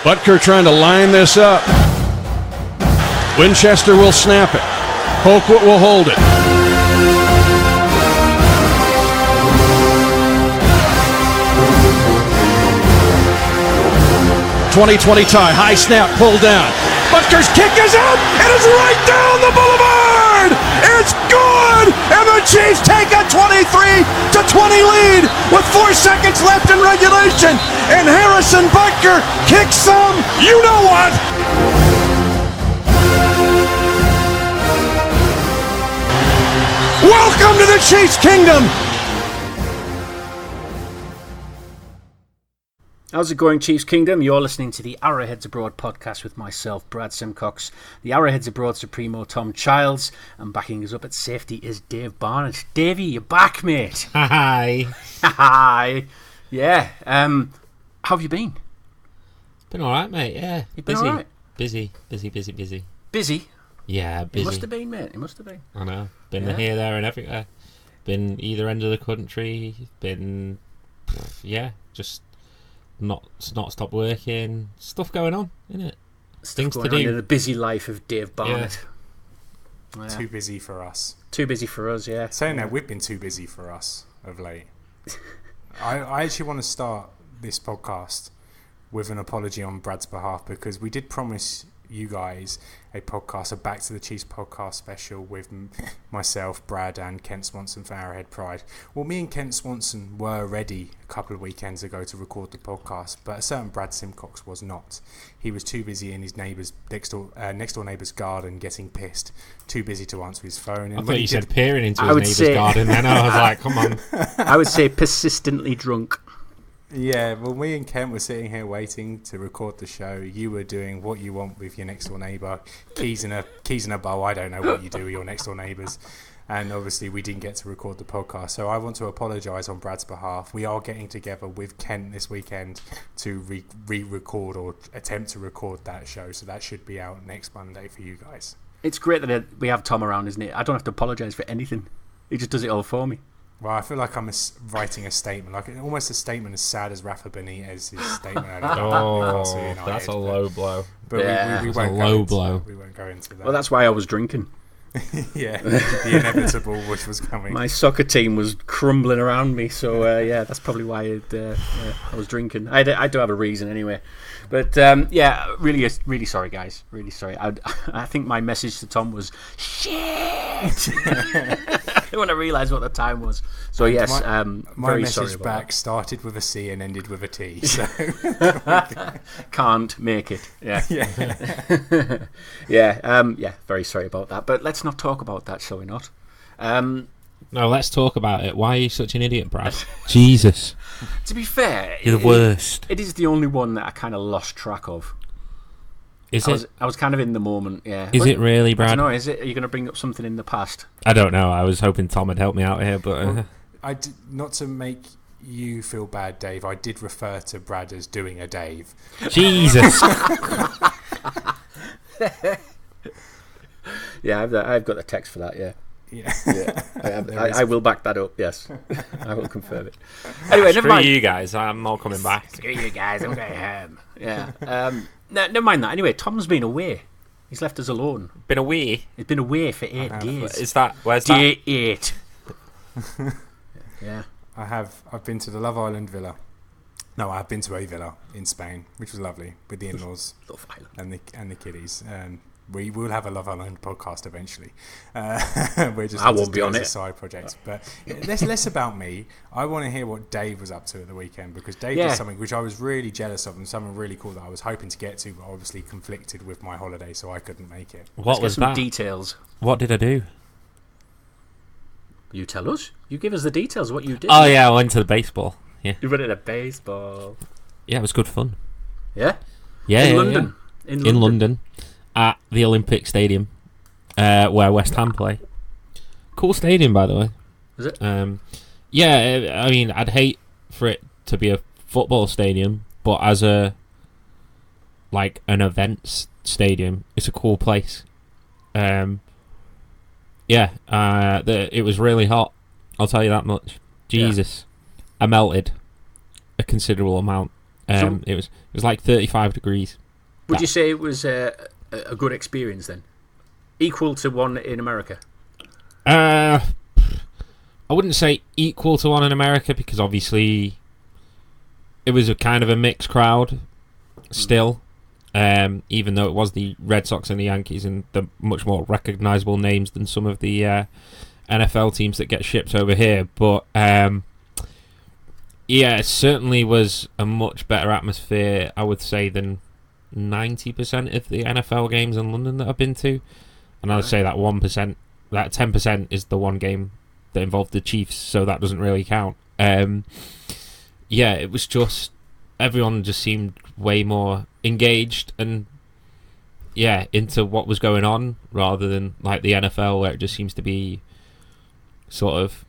Butker trying to line this up. Winchester will snap it. Colquitt will hold it. 20-20 tie. High snap, pulled down. Butker's kick is out. It is right down the boulevard. It's good. And the Chiefs take a 23-20 lead with 4 seconds left in regulation. And Harrison Butker kicks some, you know what? Welcome to the Chiefs Kingdom. How's it going, Chiefs Kingdom? You're listening to the Arrowheads Abroad podcast with myself, Brad Simcox, the Arrowheads Abroad Supremo, Tom Childs, and backing us up at safety is Dave Barnett. Davey, you're back, mate. Hi. Hi. Yeah. How have you been? Been alright, mate, yeah. You've been alright? Busy? Busy? Yeah, busy. It must have been, mate. It must have been. I know. Been here, there, and everywhere. Been either end of the country. Been, just not stopped working. Stuff going on, innit? Things to do. In the busy life of Dave Barnett. Yeah. Too busy for us. Too busy for us, yeah. Saying that, we've been too busy for us of late. I actually want to start this podcast with an apology on Brad's behalf, because we did promise you guys a podcast, a Back to the Chiefs podcast special with myself, Brad, and Kent Swanson for Arrowhead Pride. Well, me and Kent Swanson were ready a couple of weekends ago to record the podcast, but a certain Brad Simcox was not. He was too busy in his neighbour's next door neighbour's garden getting pissed, too busy to answer his phone. And I thought you said peering into his neighbour's garden, and I was like, come on. I would say persistently drunk. Yeah, well, me and Kent were sitting here waiting to record the show. You were doing what you want with your next door neighbour, keys in a bowl. I don't know what you do with your next door neighbours, and obviously we didn't get to record the podcast. So I want to apologise on Brad's behalf. We are getting together with Kent this weekend to re-record or attempt to record that show. So that should be out next Monday for you guys. It's great that we have Tom around, isn't it? I don't have to apologise for anything. He just does it all for me. Well, I feel like I'm writing a statement, like almost a statement as sad as Rafa Benitez's statement. That's a low blow. But yeah, we won't a low blow. We won't go into that. Well, that's why I was drinking. Yeah, the inevitable which was coming. My soccer team was crumbling around me, so that's probably why I was drinking. I do have a reason anyway. But really sorry, guys. Really sorry. I think my message to Tom was shit. When I realised what the time was. So yes, my very message sorry about back that. Started with a C and ended with a T. So can't make it. Yeah. Very sorry about that. But let's not talk about that, shall we not? No, let's talk about it. Why are you such an idiot, Brad? Jesus. To be fair, you're the worst. It is the only one that I kind of lost track of. I was kind of in the moment, yeah. Is it really, Brad? No, is it? Are you going to bring up something in the past? I don't know. I was hoping Tom would help me out here, but not to make you feel bad, Dave. I did refer to Brad as doing a Dave. Jesus. Yeah, I've got the text for that. Yeah. I will back that up. Yes, I will confirm it. Anyway, never mind. Screw you guys. I'm not coming back. Screw you guys. I'm going home. Yeah. No, never mind that. Anyway, Tom's been away. He's left us alone. Been away? He's been away for 8 days. Where's Day that? 8. Yeah. I've been to the Love Island villa. No, I've been to a villa in Spain, which was lovely, with the in-laws and the kiddies. We will have a Love Island podcast eventually. We're just I won't be on it. A side project, but less about me. I want to hear what Dave was up to at the weekend, because Dave did something which I was really jealous of, and something really cool that I was hoping to get to, but obviously conflicted with my holiday, so I couldn't make it. What was that? Details. What did I do? You tell us. You give us the details of what you did. Oh yeah, I went to the baseball. Yeah. You went to the baseball. Yeah, it was good fun. Yeah. Yeah. In London. Yeah. In London. At the Olympic Stadium, where West Ham play. Cool stadium, by the way. Is it? Yeah, I mean, I'd hate for it to be a football stadium, but as an events stadium, it's a cool place. It was really hot. I'll tell you that much. Jesus, I melted a considerable amount. It was like 35 degrees. Would you say it was a good experience then? Equal to one in America? I wouldn't say equal to one in America, because obviously it was a kind of a mixed crowd still. Even though it was the Red Sox and the Yankees and the much more recognisable names than some of the NFL teams that get shipped over here. But it certainly was a much better atmosphere, I would say, than 90% of the NFL games in London that I've been to. And I'd say that 1%, that 10% is the one game that involved the Chiefs, so that doesn't really count. It was just, everyone just seemed way more engaged and into what was going on, rather than like the NFL, where it just seems to be sort of,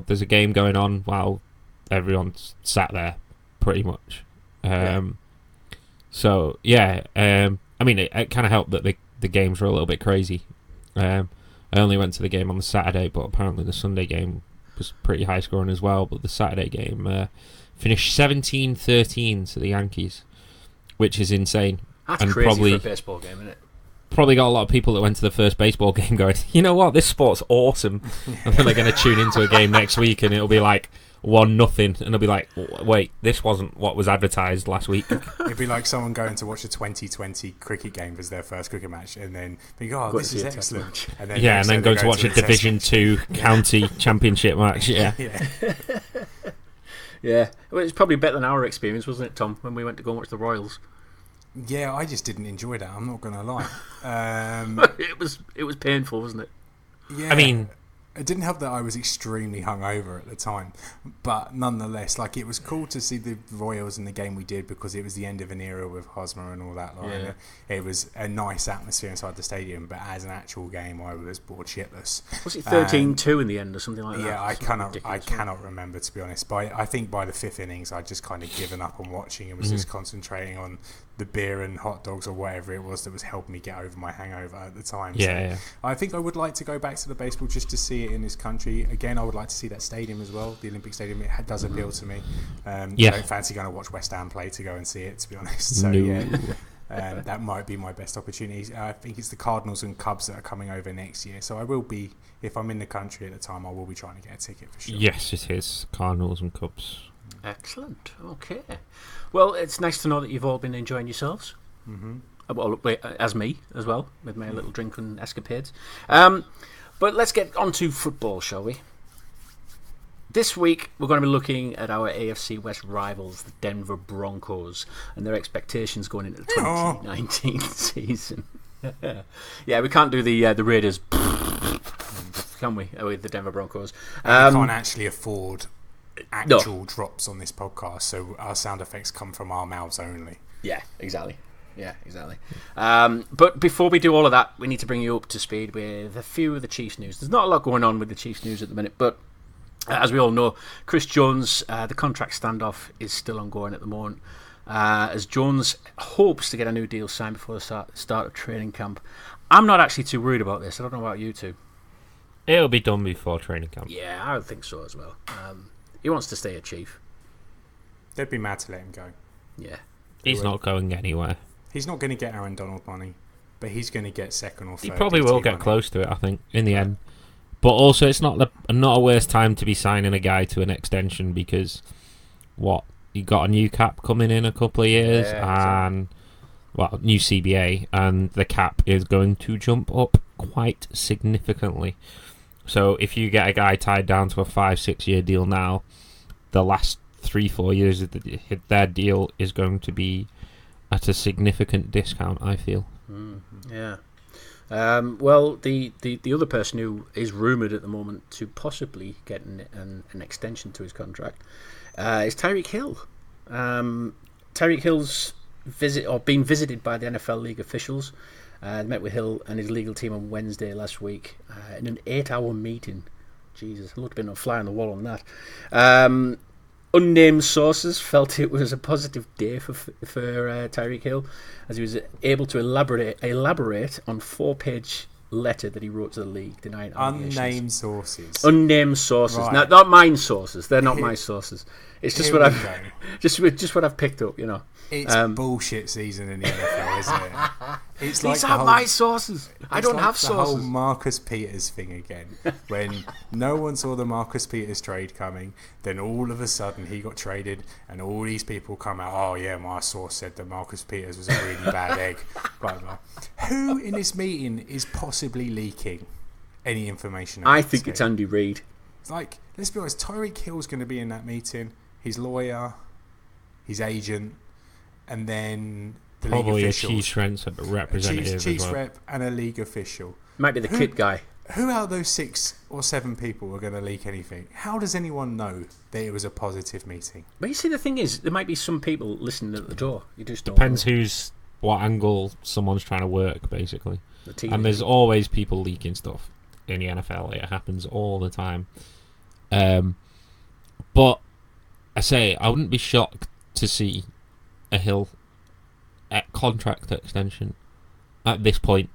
there's a game going on while everyone's sat there, pretty much. I mean, it kind of helped that the games were a little bit crazy. I only went to the game on the Saturday, but apparently the Sunday game was pretty high scoring as well. But the Saturday game finished 17-13 to the Yankees, which is insane. That's crazy for a baseball game, isn't it? Probably got a lot of people that went to the first baseball game going, you know what, this sport's awesome. And then they're going to tune into a game next week and it'll be like 1-0, and they'll be like, wait, this wasn't what was advertised last week. It'd be like someone going to watch a 2020 cricket game as their first cricket match, and then think, this is excellent. And then go to watch a Division 2 county championship match. Yeah. Yeah. Well, it's probably better than our experience, wasn't it, Tom, when we went to go and watch the Royals? Yeah, I just didn't enjoy that. I'm not going to lie. It was painful, wasn't it? Yeah. I mean, it didn't help that I was extremely hungover at the time, but nonetheless, like, it was cool to see the Royals in the game we did, because it was the end of an era with Hosmer and all that. It was a nice atmosphere inside the stadium, but as an actual game, I was bored shitless. Was it 13-2 in the end or something like that? Yeah, I cannot remember, to be honest. But I think by the fifth innings, I'd just kind of given up on watching and was just concentrating on the beer and hot dogs or whatever it was that was helping me get over my hangover at the time. I think I would like to go back to the baseball just to see it in this country. Again, I would like to see that stadium as well, the Olympic Stadium. It does appeal to me. I don't fancy going to watch West Ham play to go and see it, to be honest. So that might be my best opportunity. I think it's the Cardinals and Cubs that are coming over next year. So I will be, if I'm in the country at the time, I will be trying to get a ticket for sure. Yes, it is Cardinals and Cubs. Excellent. Okay. Well, it's nice to know that you've all been enjoying yourselves. Mm-hmm. Well, as me as well, with my little drinking escapades. But let's get on to football, shall we? This week, we're going to be looking at our AFC West rivals, the Denver Broncos, and their expectations going into the 2019 season. Yeah, we can't do the Raiders, can we, with the Denver Broncos? We can't actually afford actual drops on this podcast, so our sound effects come from our mouths only. Yeah, exactly. But before we do all of that, we need to bring you up to speed with a few of the Chiefs news. There's not a lot going on with the Chiefs news at the minute, but as we all know, Chris Jones, the contract standoff is still ongoing at the moment, as Jones hopes to get a new deal signed before the start of training camp. I'm not actually too worried about this. I don't know about you two. It'll be done before training camp. Yeah, I would think so as well. He wants to stay a Chief. They'd be mad to let him go. Yeah. He's not going anywhere. He's not going to get Aaron Donald money, but he's going to get second or third. He probably will get close to it, I think, in the end. But also, it's not a worse time to be signing a guy to an extension, because you got a new cap coming in a couple of years, and new CBA, and the cap is going to jump up quite significantly. So if you get a guy tied down to a 5-6 year deal now, the last 3-4 years of their deal is going to be at a significant discount, I feel. Yeah. Well, the other person who is rumoured at the moment to possibly get an extension to his contract is Tyreek Hill. Tyreek Hill's been visited by the NFL league officials. Met with Hill and his legal team on Wednesday last week in an 8-hour meeting. Jesus, I looked a bit of a fly on the wall on that. Unnamed sources felt it was a positive day for Tyreek Hill, as he was able to elaborate on 4-page letter that he wrote to the league denying allegations. Unnamed sources. Unnamed sources. Right. Now, not mine sources. They're not my sources. It's just Here what we I've go. just what I've picked up. You know. It's bullshit season in the NFL, isn't it? It's like These are my sources. I don't have the whole sources. Marcus Peters thing again. When no one saw the Marcus Peters trade coming, then all of a sudden he got traded, and all these people come out. Oh yeah, my source said that Marcus Peters was a really bad egg. Blah, blah. Who in this meeting is possibly leaking any information? I think it's Andy Reid. It's like, let's be honest. Tyreek Hill's going to be in that meeting. His lawyer, his agent. And then the Probably league a officials. Chiefs representative Chiefs as well. rep and a league official. Might be the kit guy. Who out of those 6 or 7 people are going to leak anything? How does anyone know that it was a positive meeting? But you see, the thing is, there might be some people listening at the door. You just don't Depends know. what angle someone's trying to work, basically. The team. And there's always people leaking stuff in the NFL. It happens all the time. But I say I wouldn't be shocked to see a Hill contract extension at this point,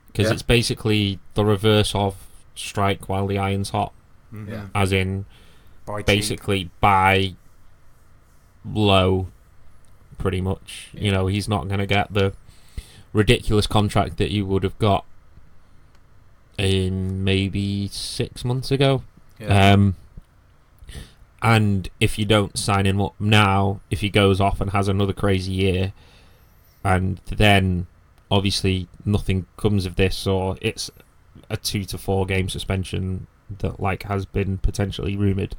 because it's basically the reverse of strike while the iron's hot. Yeah. As in, Buy cheap. basically buy low, pretty much. You know, he's not going to get the ridiculous contract that you would have got in maybe 6 months ago. Yeah. And if you don't sign him up now, if he goes off and has another crazy year, and then obviously nothing comes of this, or it's a 2 to 4 game suspension that has been potentially rumoured,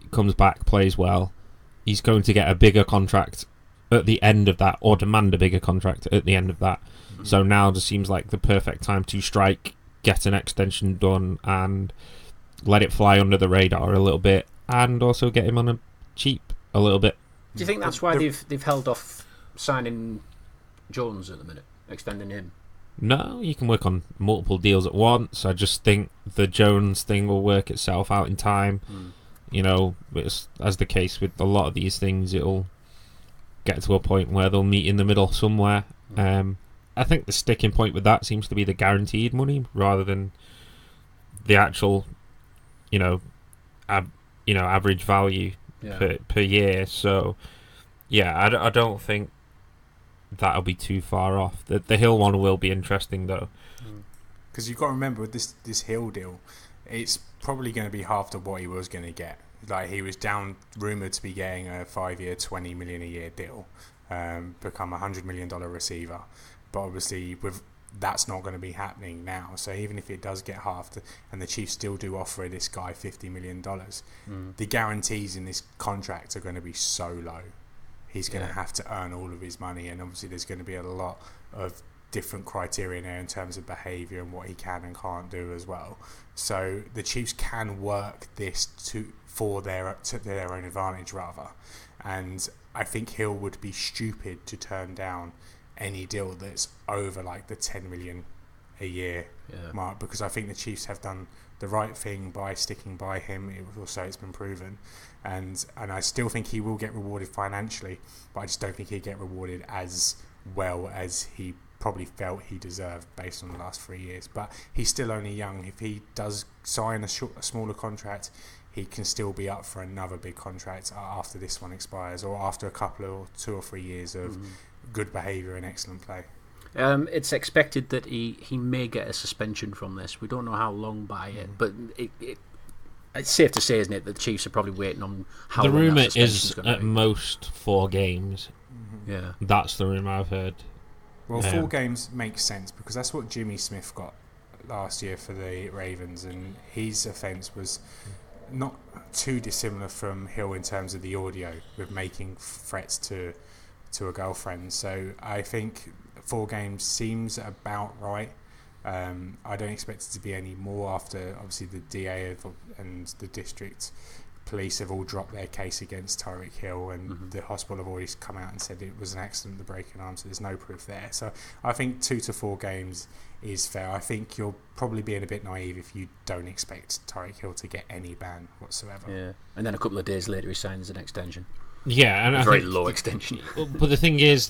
comes back, plays well, he's going to get a bigger contract at the end of that, or demand a bigger contract at the end of that. Mm-hmm. So now just seems like the perfect time to strike, get an extension done, and let it fly under the radar a little bit, and also get him on a cheap a little bit. Do you think that's why they've held off signing Jones at the minute, extending him? No, you can work on multiple deals at once. I just think the Jones thing will work itself out in time. You know, as the case with a lot of these things, it'll get to a point where they'll meet in the middle somewhere. I think the sticking point with that seems to be the guaranteed money rather than the actual, average value per year. So, yeah, I don't think that'll be too far off. The Hill one will be interesting though, because you've got to remember with this Hill deal, it's probably going to be half of what he was going to get. Like, he was rumoured to be getting a 5-year, $20 million a year deal, become $100 million receiver. But obviously, that's not going to be happening now. So even if it does get halved, and the Chiefs still do offer this guy $50 million, the guarantees in this contract are going to be so low. He's going to have to earn all of his money, and obviously there's going to be a lot of different criteria there in terms of behaviour and what he can and can't do as well. So the Chiefs can work this to their own advantage rather, and I think Hill would be stupid to turn down any deal that's over like the $10 million a year mark, because I think the Chiefs have done the right thing by sticking by him. It's been proven, and I still think he will get rewarded financially, but I just don't think he'll get rewarded as well as he probably felt he deserved based on the last 3 years. But he's still only young. If he does sign a smaller contract, he can still be up for another big contract after this one expires, or after a couple of 2 or 3 years of good behaviour and excellent play. It's expected that he may get a suspension from this. We don't know how long by it, but it's safe to say, isn't it, that the Chiefs are probably waiting on how the long rumour that is suspension's gonna at be. most 4 games. Yeah, That's the rumour I've heard. Well, 4 games makes sense, because that's what Jimmy Smith got last year for the Ravens, and his offence was not too dissimilar from Hill in terms of the audio, with making threats to a girlfriend. So I think 4 games seems about right. I don't expect it to be any more after obviously the DA and the district police have all dropped their case against Tyreek Hill, and the hospital have already come out and said it was an accident, the breaking arm, so there's no proof there. So I think 2 to 4 games is fair. I think you're probably being a bit naive if you don't expect Tyreek Hill to get any ban whatsoever. yeah. And then a couple of days later, he signs an extension. Yeah, and A I very think, low extension. but the thing is,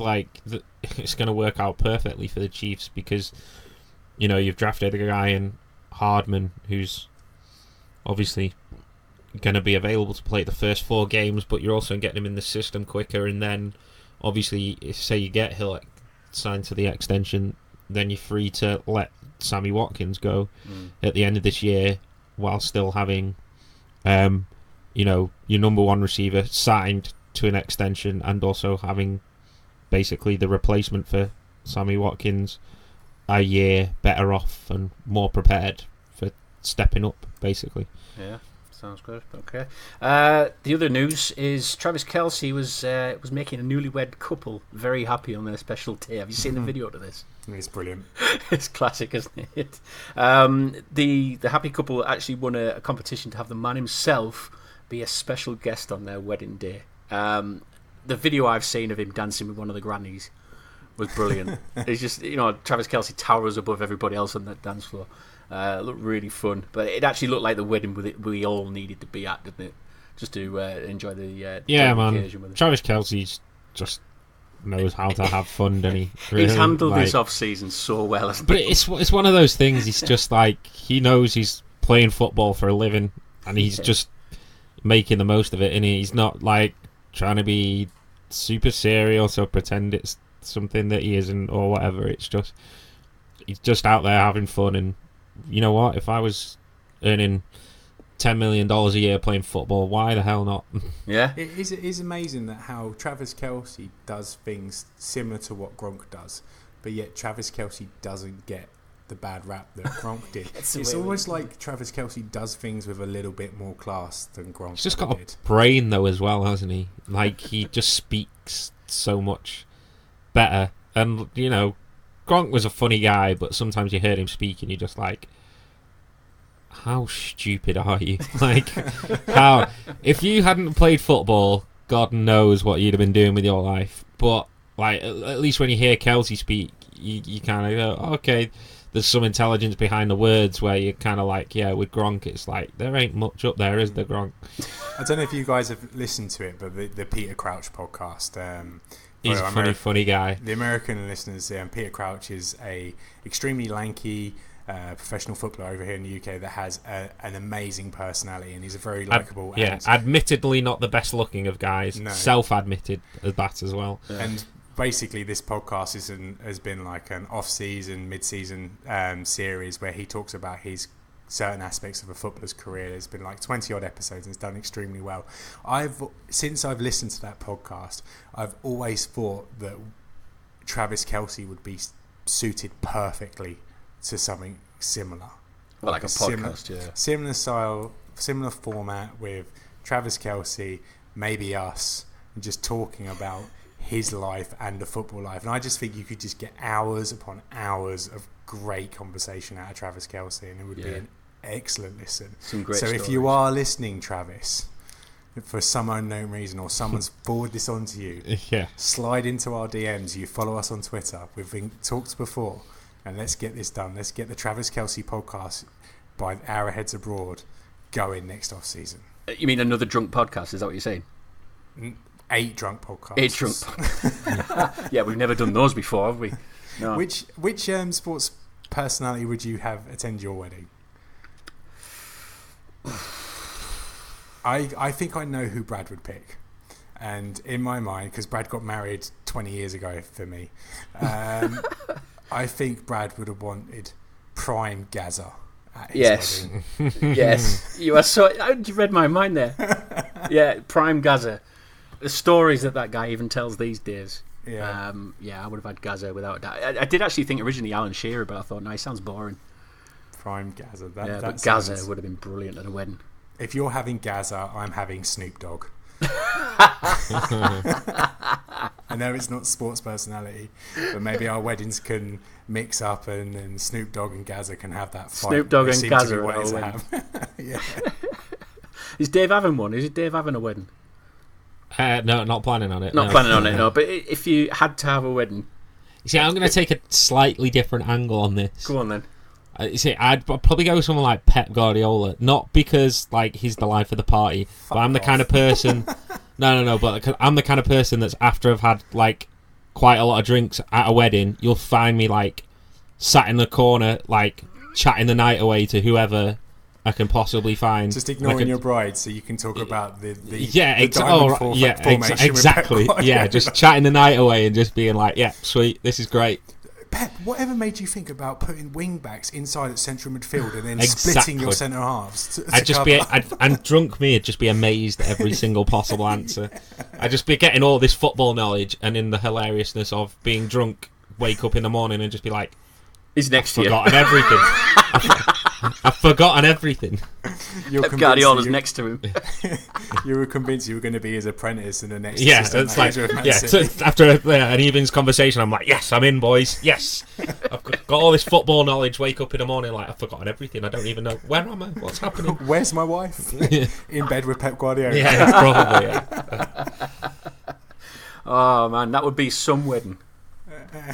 it's going to work out perfectly for the Chiefs, because you've drafted a guy in Hardman who's obviously going to be available to play the first 4 games, but you're also getting him in the system quicker, and then obviously if say you get Hill signed to the extension, then you're free to let Sammy Watkins go at the end of this year while still having your number 1 receiver signed to an extension, and also having basically the replacement for Sammy Watkins a year better off and more prepared for stepping up, basically. Yeah, sounds good. Okay. The other news is Travis Kelce was making a newlywed couple very happy on their special day. Have you seen the video to this? It's brilliant. It's classic, isn't it? The happy couple actually won a competition to have the man himself be a special guest on their wedding day. The video I've seen of him dancing with one of the grannies was brilliant. It's just, Travis Kelce towers above everybody else on that dance floor. It looked really fun, but it actually looked like the wedding we all needed to be at, didn't it? Just to enjoy the occasion with it. Travis Kelce just knows how to have fun, doesn't he? Really, he's handled this off-season so well, hasn't but he? It's one of those things. He's just like, he knows he's playing football for a living, and he's just making the most of it, and he's not like trying to be super serious or pretend it's something that he isn't or whatever. It's just, he's just out there having fun. And you know what, if I was earning $10 million a year playing football, why the hell not? Yeah, it is amazing that how Travis Kelce does things similar to what Gronk does, but yet Travis Kelce doesn't get the bad rap that Gronk did. It's almost like Travis Kelce does things with a little bit more class than Gronk. He's just got a brain though as well, hasn't he? Like, he just speaks so much better. And Gronk was a funny guy, but sometimes you heard him speak and you're just like, how stupid are you? Like, how, if you hadn't played football, God knows what you'd have been doing with your life. But like, at least when you hear Kelce speak, you kind of go, okay, there's some intelligence behind the words, where you're kind of like, yeah, with Gronk, it's like, there ain't much up there, is there, Gronk? I don't know if you guys have listened to it, but the Peter Crouch podcast. He's a funny guy. The American listeners, Peter Crouch is a extremely lanky professional footballer over here in the UK that has an amazing personality, and he's a very likeable. Admittedly not the best looking of guys. No. Self-admitted as that as well. Yeah. And basically, this podcast has been like an off-season, mid-season series where he talks about his certain aspects of a footballer's career. There's been like 20-odd episodes, and it's done extremely well. Since I've listened to that podcast, I've always thought that Travis Kelce would be suited perfectly to something similar. Well, like a podcast, Similar style, similar format with Travis Kelce, maybe us, and just talking about his life and the football life. And I just think you could just get hours upon hours of great conversation out of Travis Kelce, and it would be an excellent listen. Some great stories. If you are listening, Travis, for some unknown reason, or someone's forwarded this on to you, slide into our DMs. You follow us on Twitter. We've talked before, and let's get this done. Let's get the Travis Kelce podcast by Arrowheads Abroad going next off season. You mean another drunk podcast? Is that what you're saying? 8 drunk podcasts. 8 drunk podcasts. Yeah, we've never done those before, have we? No. Which sports personality would you have attend your wedding? I think I know who Brad would pick. And in my mind, because Brad got married 20 years ago for me, I think Brad would have wanted prime Gaza at his wedding. Yes. You are so... You read my mind there. Yeah, prime Gaza. The stories that guy even tells these days. Yeah. I would have had Gaza without a doubt. I did actually think originally Alan Shearer, but I thought, no, he sounds boring. Prime Gaza. But Gaza would have been brilliant at a wedding. If you're having Gaza, I'm having Snoop Dogg. I know it's not sports personality, but maybe our weddings can mix up, and Snoop Dogg and Gaza can have that fight. Snoop Dogg and Gaza at a wedding. Yeah. Is Dave having one? Is Dave having a wedding? No, not planning on it. Planning on it, no. But if you had to have a wedding... You see, I'm going to take a slightly different angle on this. Go on, then. You see, I'd probably go with someone like Pep Guardiola. Not because like he's the life of the party, but I'm the kind of person... No, but I'm the kind of person that's, after I've had like quite a lot of drinks at a wedding, you'll find me like sat in the corner, like chatting the night away to whoever I can possibly find. Just ignoring your bride, so you can talk about the exactly. Yeah, just chatting the night away and just being like, yeah, sweet, this is great. Pep, whatever made you think about putting wing backs inside at central midfield and then splitting your centre halves? And drunk me would just be amazed at every single possible answer. I'd just be getting all this football knowledge, and in the hilariousness of being drunk, wake up in the morning and just be like, he's next to you. Forgotten everything. I've forgotten everything. Pep Guardiola's next to him. You were convinced you were going to be his apprentice in the next. Yeah, it's like so after an evening's conversation, I'm like, yes, I'm in, boys. Yes, I've got all this football knowledge. Wake up in the morning like I've forgotten everything. I don't even know where am I. What's happening? Where's my wife? In bed with Pep Guardiola. Yeah, probably. Yeah. Oh man, that would be some wedding.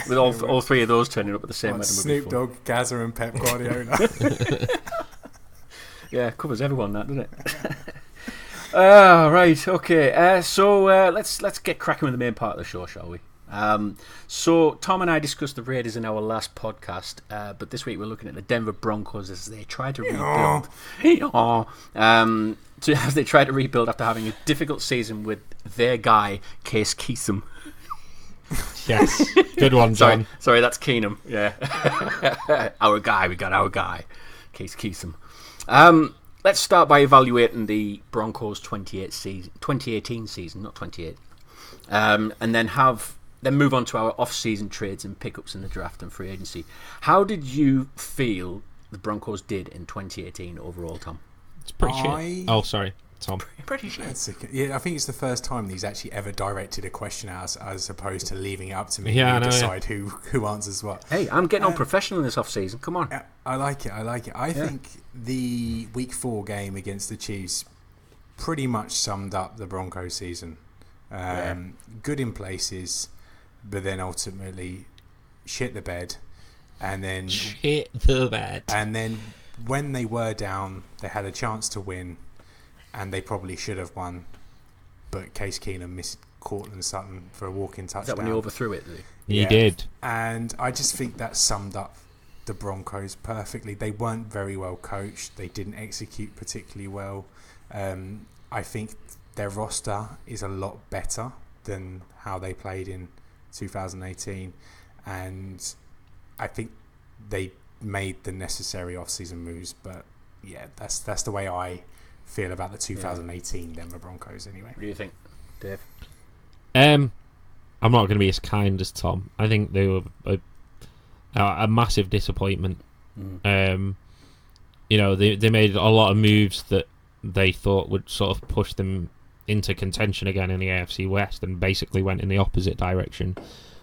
With all three of those turning up at the same wedding. Snoop Dogg, Gazza, and Pep Guardiola. Yeah, covers everyone, that, doesn't it? Right, okay. So let's get cracking with the main part of the show, shall we? So Tom and I discussed the Raiders in our last podcast, but this week we're looking at the Denver Broncos as they try to rebuild. As they try to rebuild after having a difficult season with their guy, Case Keenum. Yes, good one, John. Sorry, that's Keenum. Yeah, our guy. We got our guy, Case Keenum. Let's start by evaluating the Broncos 2018 season, not 28, and then move on to our off-season trades and pickups in the draft and free agency. How did you feel the Broncos did in 2018 overall, Tom? It's pretty shit. Oh, sorry. Tom. Pretty shit. Yeah, I think it's the first time he's actually ever directed a question out as opposed to leaving it up to me to decide who answers what. Hey, I'm getting on professional in this off-season. Come on. I like it. I think the Week 4 game against the Chiefs pretty much summed up the Broncos season. Good in places, but then ultimately shit the bed. And then when they were down, they had a chance to win. And they probably should have won, but Case Keenum missed Cortland Sutton for a walk-in touchdown. Is that when he overthrew it? Did he? He did. And I just think that summed up the Broncos perfectly. They weren't very well coached. They didn't execute particularly well. I think their roster is a lot better than how they played in 2018. And I think they made the necessary off-season moves. But yeah, that's the way I feel about the 2018 Denver Broncos anyway. What do you think, Dave? I'm not going to be as kind as Tom. I think they were a massive disappointment. They made a lot of moves that they thought would sort of push them into contention again in the AFC West, and basically went in the opposite direction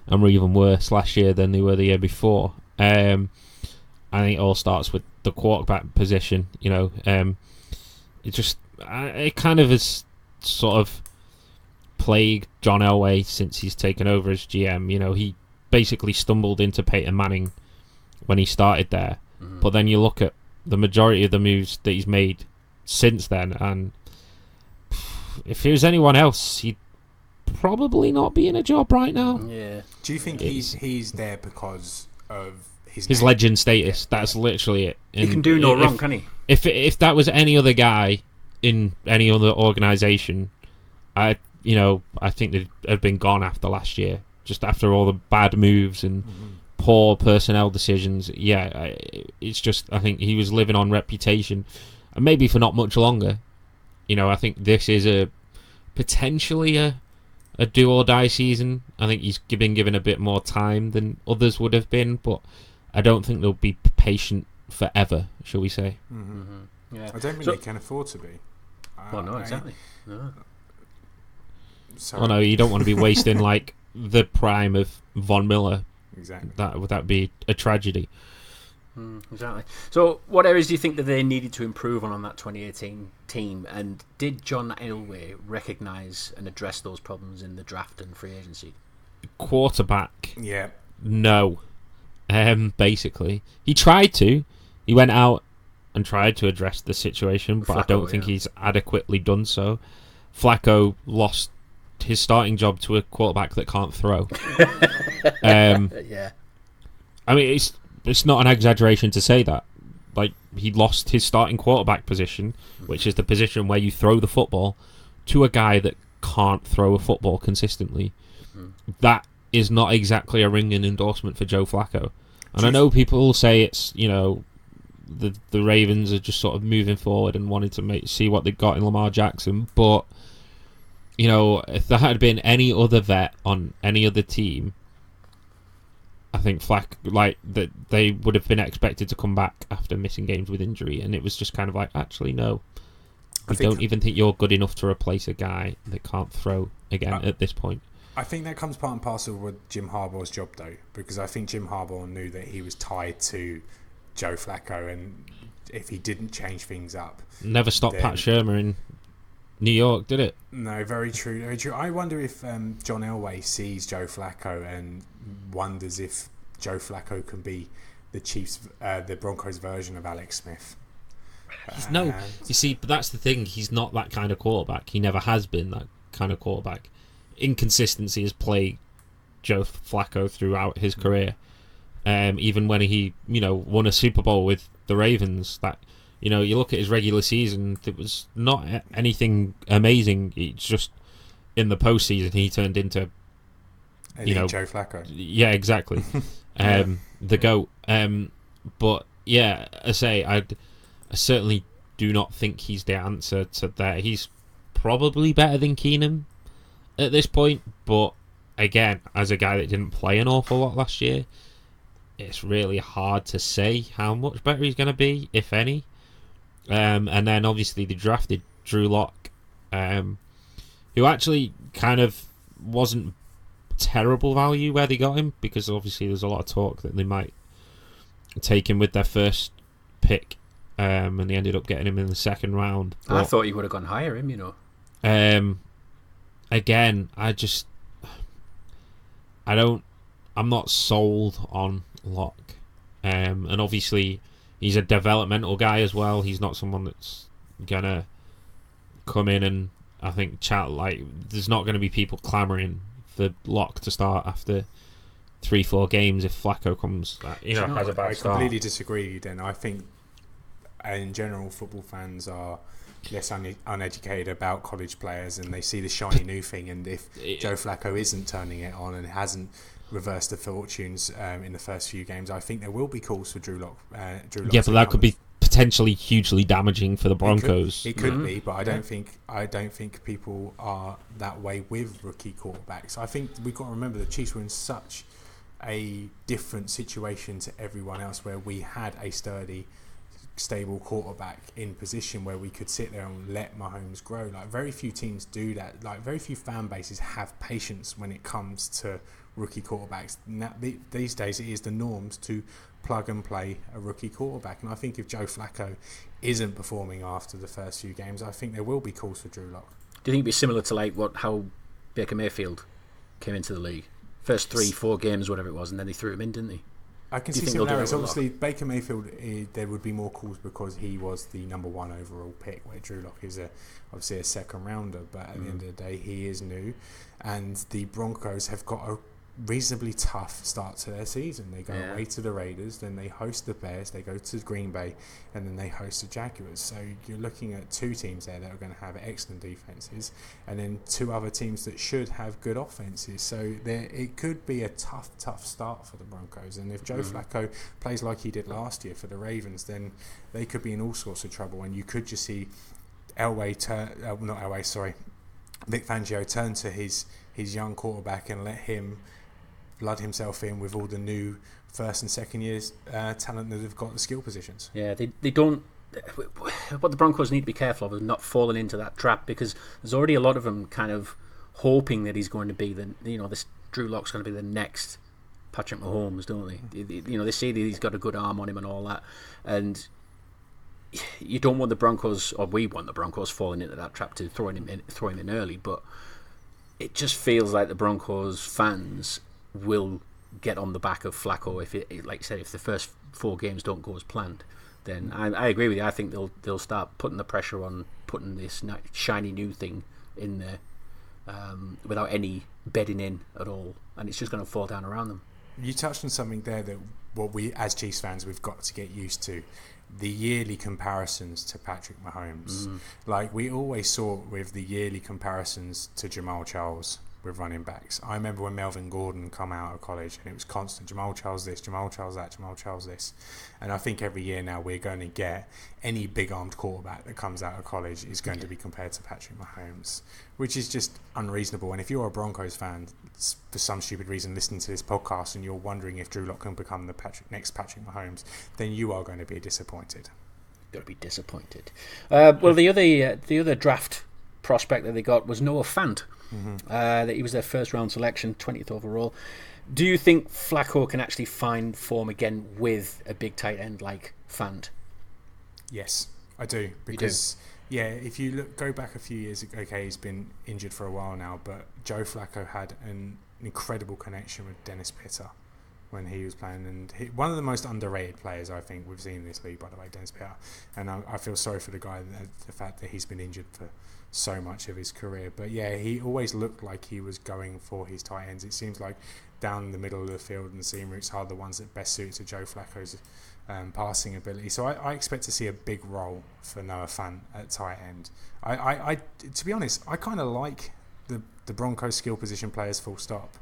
and were even worse last year than they were the year before. I think it all starts with the quarterback position. It kind of has sort of plagued John Elway since he's taken over as GM. He basically stumbled into Peyton Manning when he started there. Mm-hmm. But then you look at the majority of the moves that he's made since then, and if it was anyone else, he'd probably not be in a job right now. Yeah. Do you think he's there because of his legend status? That's literally it. He can do no wrong, can he? If that was any other guy in any other organisation, I think they'd have been gone after last year. Just after all the bad moves and poor personnel decisions. Yeah, it's just, I think he was living on reputation, and maybe for not much longer. I think this is potentially a do or die season. I think he's been given a bit more time than others would have been, but I don't think they'll be patient forever, shall we say. Yeah. I don't think they can afford to be. Well, no, exactly. No. No, you don't want to be wasting like the prime of Von Miller. Exactly. Would that be a tragedy? Exactly. So, what areas do you think that they needed to improve on that 2018 team? And did John Elway recognise and address those problems in the draft and free agency? Quarterback. Yeah. No. Basically, he tried to. He went out and tried to address the situation, but I don't think he's adequately done so. Flacco lost his starting job to a quarterback that can't throw. Yeah. I mean, it's not an exaggeration to say that. Like, he lost his starting quarterback position, which is the position where you throw the football, to a guy that can't throw a football consistently. That is not exactly a ringing endorsement for Joe Flacco. And I know people say it's, the Ravens are just sort of moving forward and wanting to see what they've got in Lamar Jackson, but if there had been any other vet on any other team, I think that they would have been expected to come back after missing games with injury, and it was just kind of like, actually no, I don't even think you're good enough to replace a guy that can't throw again at this point. I think that comes part and parcel with Jim Harbaugh's job, though, because I think Jim Harbaugh knew that he was tied to Joe Flacco, and if he didn't change things up... Never stopped Pat Shermer in New York, did it? No, very true, very true. I wonder if John Elway sees Joe Flacco and wonders if Joe Flacco can be the Broncos' version of Alex Smith. No, you see, but that's the thing. He's not that kind of quarterback. He never has been that kind of quarterback. Inconsistency has plagued Joe Flacco throughout his career. Even when he, won a Super Bowl with the Ravens, that you look at his regular season, it was not anything amazing. It's just in the postseason he turned into, Joe Flacco. Yeah, exactly. The GOAT. But yeah, I certainly do not think he's the answer to that. He's probably better than Keenum at this point, but again, as a guy that didn't play an awful lot last year, it's really hard to say how much better he's going to be, if any. And then obviously they drafted Drew Lock, who actually kind of wasn't terrible value where they got him, because obviously there's a lot of talk that they might take him with their first pick, and they ended up getting him in the second round. But I thought he would have gone higher, Again, I'm not sold on Locke. And obviously he's a developmental guy as well. He's not someone that's gonna come in and I think there's not going to be people clamouring for Locke to start after 3-4 games if Flacco comes has a bad start. I completely disagree then. I think in general football fans are less uneducated about college players, and they see the shiny new thing, and if Joe Flacco isn't turning it on and hasn't reversed the fortunes in the first few games, I think there will be calls for Drew Lock. Yeah, but that could be potentially hugely damaging for the Broncos. It could be, but I don't think people are that way with rookie quarterbacks. I think we've got to remember the Chiefs were in such a different situation to everyone else, where we had a sturdy, stable quarterback in position where we could sit there and let Mahomes grow. Like, very few teams do that. Like, very few fan bases have patience when it comes to rookie quarterbacks. Now, these days it is the norms to plug and play a rookie quarterback, and I think if Joe Flacco isn't performing after the first few games, I think there will be calls for Drew Lock. Do you think it'd be similar to how Baker Mayfield came into the league? First 3-4 games, whatever it was, and then they threw him in, didn't they? I can see similarities. Obviously, Baker Mayfield, there would be more calls because he was the number 1 overall pick, where Drew Lock is obviously a second rounder. But at the end of the day, he is new, and the Broncos have got a reasonably tough start to their season. They go away to the Raiders, then they host the Bears, they go to Green Bay, and then they host the Jaguars. So you're looking at 2 teams there that are going to have excellent defenses, and then 2 other teams that should have good offenses. So it could be a tough start for the Broncos. And if Joe Flacco plays like he did last year for the Ravens, then they could be in all sorts of trouble, and you could just see Vic Fangio turn to his young quarterback and let him blood himself in with all the new first and second years talent that have got the skill positions. Yeah, they don't. What the Broncos need to be careful of is not falling into that trap, because there's already a lot of them kind of hoping that he's going to be this Drew Lock's going to be the next Patrick Mahomes, don't they? They see that he's got a good arm on him and all that, and you don't want the Broncos, or we want the Broncos, falling into that trap to throw him in early. But it just feels like the Broncos fans will get on the back of Flacco if like you said, if the first 4 games don't go as planned. Then I agree with you. I think they'll start putting the pressure on putting this shiny new thing in there without any bedding in at all, and it's just going to fall down around them. You touched on something there that what we as Chiefs fans we've got to get used to. The yearly comparisons to Patrick Mahomes. Like we always saw with the yearly comparisons to Jamal Charles with running backs. I remember when Melvin Gordon come out of college and it was constant Jamal Charles this, Jamal Charles that, Jamal Charles this. And I think every year now we're going to get any big-armed quarterback that comes out of college is going to be compared to Patrick Mahomes, which is just unreasonable. And if you're a Broncos fan, for some stupid reason, listening to this podcast and you're wondering if Drew Lock can become the next Patrick Mahomes, then you are going to be disappointed. Got to be disappointed. Well, the other draft prospect that they got was Noah Fant. That he was their first round selection, 20th overall. Do you think Flacco can actually find form again with a big tight end like Fant? Yes, I do. Because, if you go back a few years, okay, he's been injured for a while now, but Joe Flacco had an incredible connection with Dennis Pitta when he was playing. And one of the most underrated players I think we've seen in this league, by the way, Dennis Pitta. And I feel sorry for the guy, the fact that he's been injured for so much of his career. But yeah, he always looked like he was going for his tight ends. It seems like down the middle of the field and the seam routes are the ones that best suit to Joe Flacco's passing ability. So I expect to see a big role for Noah Fant at tight end. I to be honest, I kind of like the Broncos skill position players full stop.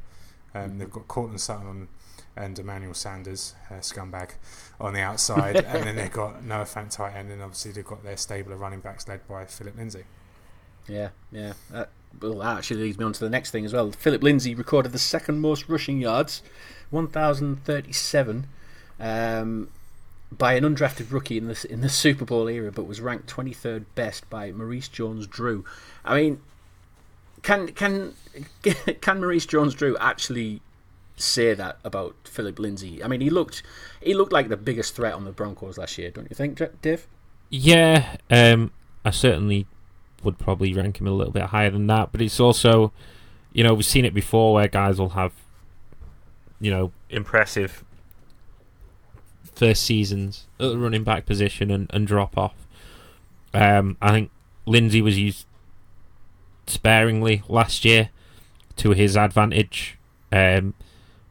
They've got Cortland Sutton and Emmanuel Sanders, scumbag, on the outside, and then they've got Noah Fant tight end, and obviously they've got their stable of running backs led by Philip Lindsay. Yeah. Well, that actually leads me on to the next thing as well. Philip Lindsay recorded the second most rushing yards, 1,037, by an undrafted rookie in the Super Bowl era, but was ranked 23rd best by Maurice Jones-Drew. I mean, can Maurice Jones-Drew actually say that about Philip Lindsay? I mean, he looked like the biggest threat on the Broncos last year, don't you think, Dave? Yeah, I certainly would probably rank him a little bit higher than that, but it's also, we've seen it before where guys will have, impressive first seasons at the running back position and drop off. I think Lindsay was used sparingly last year to his advantage,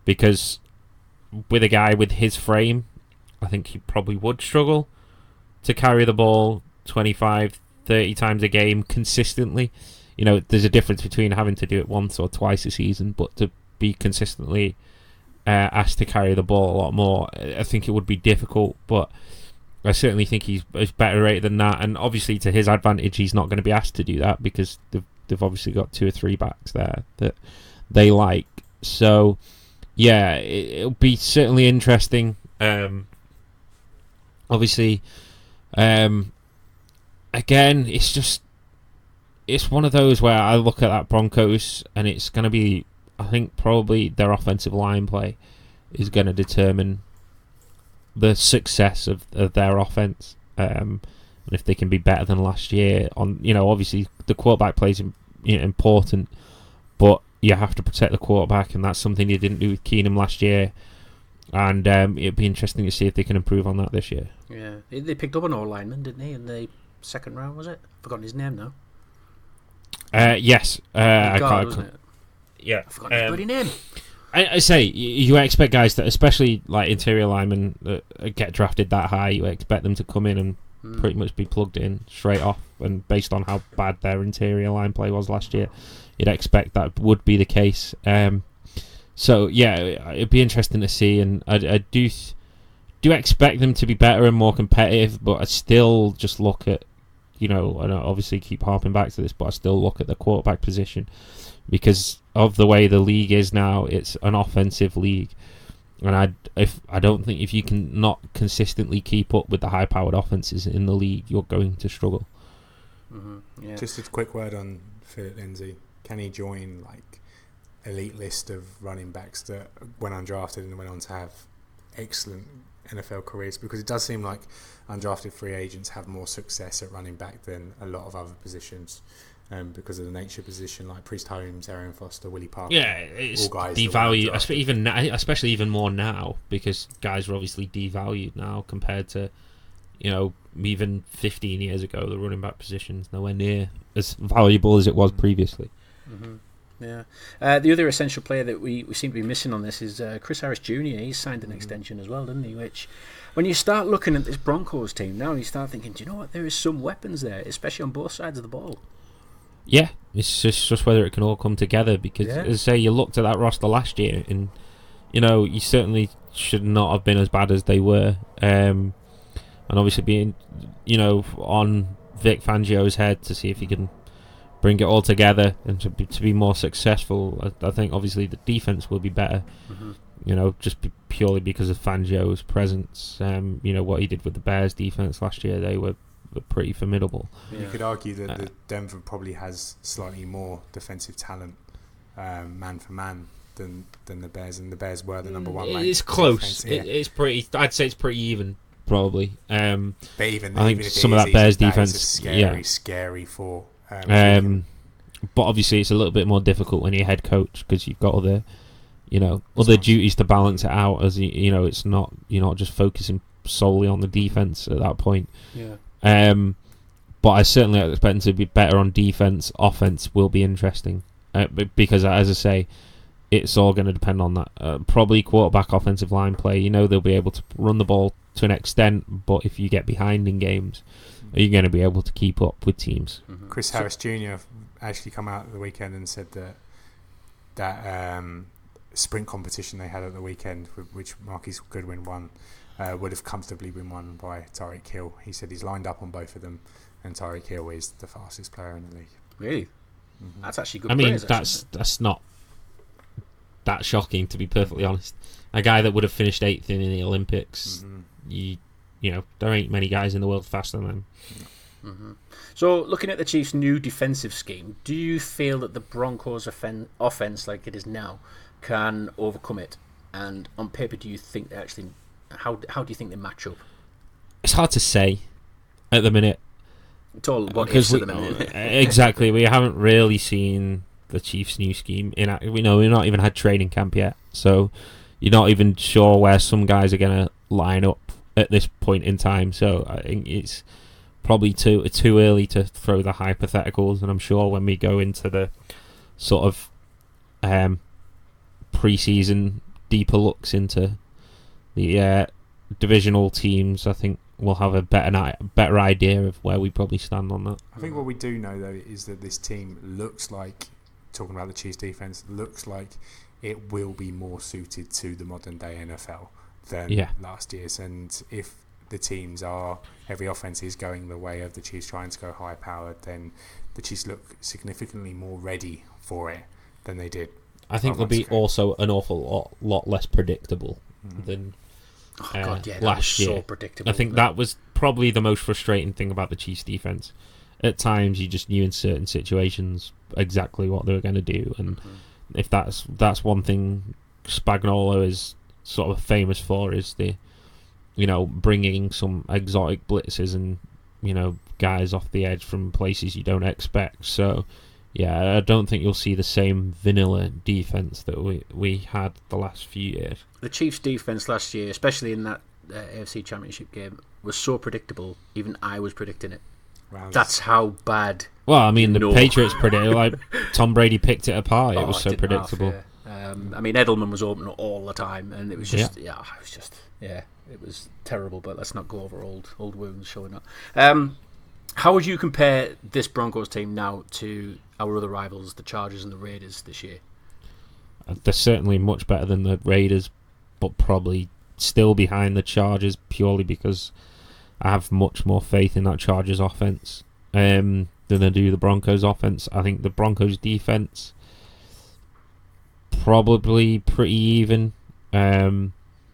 because with a guy with his frame, I think he probably would struggle to carry the ball 25, 30 times a game consistently. There's a difference between having to do it once or twice a season, but to be consistently asked to carry the ball a lot more, I think it would be difficult. But I certainly think he's better rated than that, and obviously to his advantage, he's not going to be asked to do that because they've obviously got 2 or 3 backs there that they like. So yeah, it'll be certainly interesting. Obviously, again, it's one of those where I look at that Broncos and it's going to be, I think probably their offensive line play is going to determine the success of their offense, and if they can be better than last year. Obviously the quarterback play is important, but you have to protect the quarterback, and that's something they didn't do with Keenum last year. And it'd be interesting to see if they can improve on that this year. Yeah, they picked up an O-lineman, didn't they, in the second round, was it? Forgotten his name now. Yes. I can't. Wasn't it? Yeah. I forgot his bloody name. I say, you expect guys that, especially like interior linemen that get drafted that high, you expect them to come in and pretty much be plugged in straight off. And based on how bad their interior line play was last year, you'd expect that would be the case. So yeah, it'd be interesting to see, and I do expect them to be better and more competitive, but I still just look at, and I obviously keep harping back to this, but I still look at the quarterback position because of the way the league is now. It's an offensive league, and I don't think if you can not consistently keep up with the high-powered offenses in the league, you're going to struggle. Yeah. Just a quick word on Philip Lindsay. Can he join elite list of running backs that went undrafted and went on to have excellent NFL careers? Because it does seem like undrafted free agents have more success at running back than a lot of other positions, because of the nature of position, like Priest Holmes, Aaron Foster, Willie Parker. Yeah, it's all guys devalued, especially even more now, because guys are obviously devalued now compared to, even 15 years ago. The running back position's nowhere near as valuable as it was previously. Yeah. The other essential player that we seem to be missing on this is Chris Harris Jr. He's signed an extension as well, didn't he? Which, when you start looking at this Broncos team now, you start thinking, do you know what? There is some weapons there, especially on both sides of the ball. Yeah, it's just whether it can all come together. Because, as I say, you looked at that roster last year, and you certainly should not have been as bad as they were. And obviously being, on Vic Fangio's head to see if he can bring it all together and to be more successful. I think obviously the defense will be better. Just purely because of Fangio's presence. What he did with the Bears defense last year, they were pretty formidable. You could argue that the Denver probably has slightly more defensive talent, man for man, than the Bears, and the Bears were the number one. It's close. It's pretty. I'd say it's pretty even, probably. But even I think if some it of is that Bears even, defense, that is a scary four. But obviously it's a little bit more difficult when you're head coach because you've got other duties to balance it out. As it's not, you're not just focusing solely on the defense at that point. But I certainly expect them to be better on defense. Offense will be interesting because, as I say, it's all going to depend on that. Probably quarterback, offensive line play. They'll be able to run the ball to an extent, but if you get behind in games, are you going to be able to keep up with teams? Chris Harris Jr. actually come out at the weekend and said that sprint competition they had at the weekend, which Marquise Goodwin won, would have comfortably been won by Tyreek Hill. He said he's lined up on both of them, and Tyreek Hill is the fastest player in the league. Really? That's actually good. I mean, praise, that's not that shocking, to be perfectly honest. A guy that would have finished 8th in the Olympics, there ain't many guys in the world faster than him. So, looking at the Chiefs' new defensive scheme, do you feel that the Broncos' offense, like it is now, can overcome it? And on paper, do you think they actually? How do you think they match up? It's hard to say at the minute. It's all what ifs at the minute. Exactly. We haven't really seen the Chiefs' new scheme. We've not even had training camp yet, so you're not even sure where some guys are going to line up at this point in time. So I think it's probably too early to throw the hypotheticals, and I'm sure when we go into the sort of pre-season deeper looks into the divisional teams, I think we'll have a better idea of where we probably stand on that. I think what we do know, though, is that this team looks like, talking about the Chiefs defense, looks like it will be more suited to the modern day NFL than last year's. And if the teams every offense is going the way of the Chiefs trying to go high powered, then the Chiefs look significantly more ready for it than they did. I think they'll be also an awful lot less predictable than last year. So predictable. I think that was probably the most frustrating thing about the Chiefs defense. At times, you just knew in certain situations exactly what they were going to do, and if that's one thing Spagnuolo is sort of famous for, is the bringing some exotic blitzes and guys off the edge from places you don't expect. So yeah, I don't think you'll see the same vanilla defense that we had the last few years. The Chiefs' defense last year, especially in that AFC Championship game, was so predictable. Even I was predicting it. Wow. That's how bad. Well, I mean, the Patriots predicted, like Tom Brady picked it apart. It was so predictable. I mean, Edelman was open all the time, and it was just it was terrible. But let's not go over old wounds showing up. How would you compare this Broncos team now to our other rivals, the Chargers and the Raiders, this year? They're certainly much better than the Raiders, but probably still behind the Chargers purely because I have much more faith in that Chargers offense than I do the Broncos offense. I think the Broncos defense probably pretty even.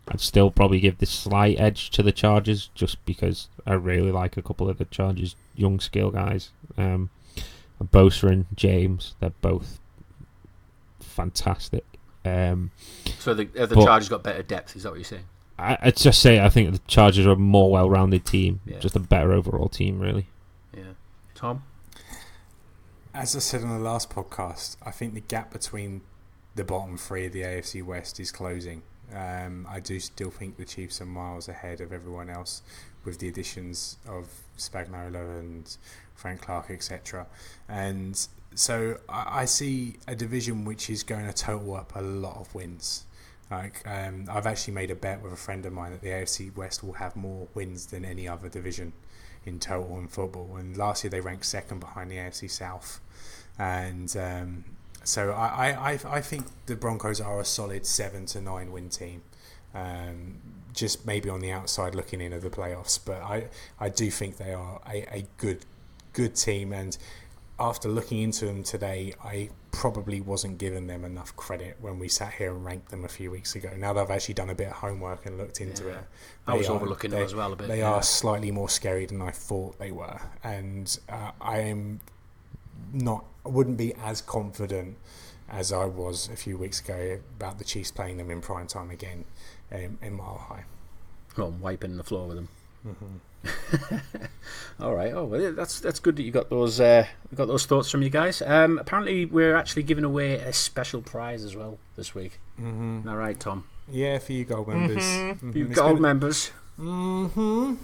I'd still probably give this slight edge to the Chargers just because I really like a couple of the Chargers young skill guys. Bosa and James, they're both fantastic. So the Chargers got better depth, is that what you're saying? I'd just say I think the Chargers are a more well-rounded team, just a better overall team, really. Yeah. Tom? As I said on the last podcast, I think the gap between the bottom three of the AFC West is closing. I do still think the Chiefs are miles ahead of everyone else with the additions of Spagnuolo and Frank Clark, etc. And So I see a division which is going to total up a lot of wins. Like I've actually made a bet with a friend of mine that the AFC West will have more wins than any other division in total in football. And last year they ranked second behind the AFC South. And so I think the Broncos are a solid 7 to 9 win team. Just maybe on the outside looking in at the playoffs, but I do think they are a good team. And after looking into them today, I probably wasn't giving them enough credit when we sat here and ranked them a few weeks ago. Now that I've actually done a bit of homework and looked into it, I was overlooking them as well a bit. They are slightly more scary than I thought they were, and I wouldn't be as confident as I was a few weeks ago about the Chiefs playing them in prime time again in Mile High. Well, I'm wiping the floor with them. Mm-hmm. All right. Oh, well, that's good that you got those. We got those thoughts from you guys. Apparently, we're actually giving away a special prize as well this week. Mm-hmm. All right, Tom. Yeah, for you gold members. Mm-hmm. You gold members. Mm-hmm.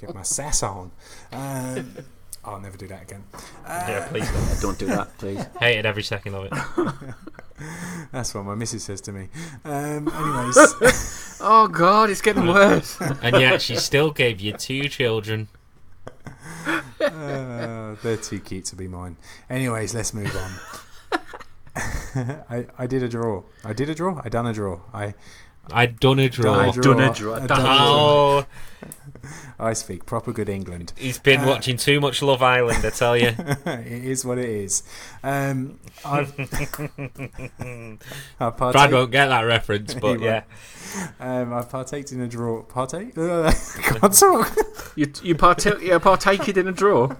Get my sass on. I'll never do that again. Yeah, please Don't do that, please. hated every second of it. That's what my missus says to me. Anyways. Oh, God, it's getting worse. And yet she still gave you 2 children. They're too cute to be mine. Anyways, let's move on. I did a draw. I done a draw. I'd done a draw. Oh, I speak proper good England. he's been watching too much Love Island, I tell you. It is what it is. I've Brad won't get that reference, but yeah. I've partaked in a draw. Can't talk. You're partaking in a draw?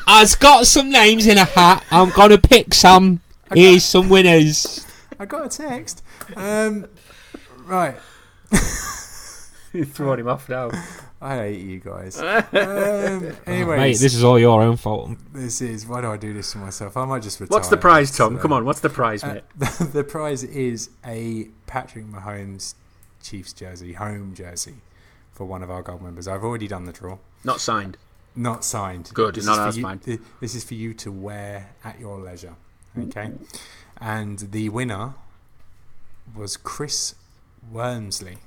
I've got some names in a hat. I'm going to pick some. Here's some winners. I got a text. Right. You're throwing him off now. I hate you guys. Anyways, Mate, this is all your own fault. This is. Why do I do this to myself? I might just retire. What's the prize, Tom? Come on, what's the prize, mate? The prize is a Patrick Mahomes Chiefs jersey, home jersey, for one of our gold members. I've already done the draw. Not signed. Not signed. Good. That's fine. This is for you to wear at your leisure. Okay. And the winner was Chris Wormsley.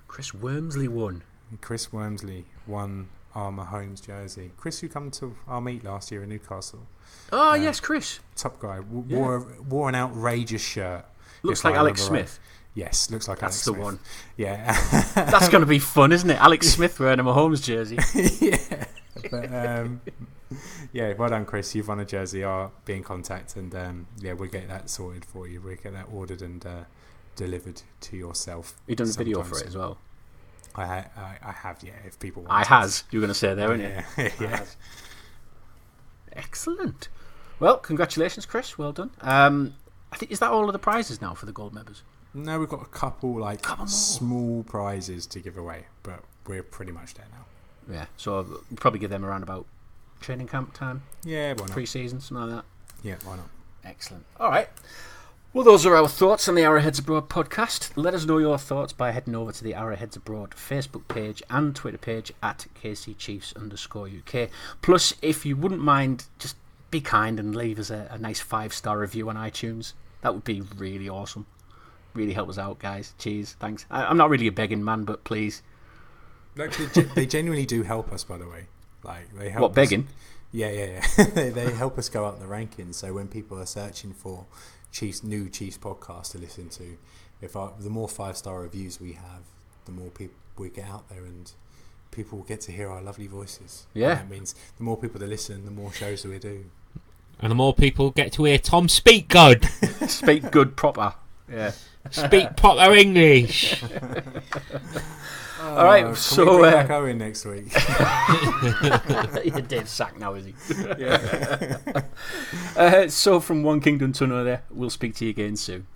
Chris Wormsley won. Chris Wormsley won our Mahomes jersey. Chris, who come to our meet last year in Newcastle. Oh, yes, Chris. Top guy. Wore an outrageous shirt. Looks like Alex Smith. Yes, looks like Alex Smith. Smith. That's the one. Yeah. That's going to be fun, isn't it? Alex Smith wearing a Mahomes jersey. Yeah. But, yeah, well done, Chris. You've won a jersey. I'll be in contact, and we'll get that sorted for you. We'll get that ordered and delivered to yourself. You've done a video for it as well. I have, yeah. If people want you're going to say there, aren't you? Yeah. Excellent. Well, congratulations, Chris. Well done. I think, is that all of the prizes now for the gold members? No, we've got a couple small prizes to give away, but we're pretty much there now. Yeah, so we'll probably give them around about training camp time. Yeah, why not? Pre-season, something like that. Yeah, why not? Excellent. All right. Well, those are our thoughts on the Arrowheads Abroad podcast. Let us know your thoughts by heading over to the Arrowheads Abroad Facebook page and Twitter page at KCChiefs_UK. Plus, if you wouldn't mind, just be kind and leave us a nice 5-star review on iTunes. That would be really awesome. Really help us out, guys. Cheers. Thanks. I'm not really a begging man, but please. Like, they genuinely do help us, by the way. Like, they help. What, begging? Yeah. They help us go up the rankings. So when people are searching for new Chiefs podcast to listen to, the more 5-star reviews we have, the more people we get out there, and people will get to hear our lovely voices. Yeah, and that means the more people that listen, the more shows that we do, and the more people get to hear Tom speak good. Speak good proper. Yeah. Speak proper English. All right, so we bring back Owen next week. You're dead sack now, is he? Yeah. So from one kingdom to another, we'll speak to you again soon.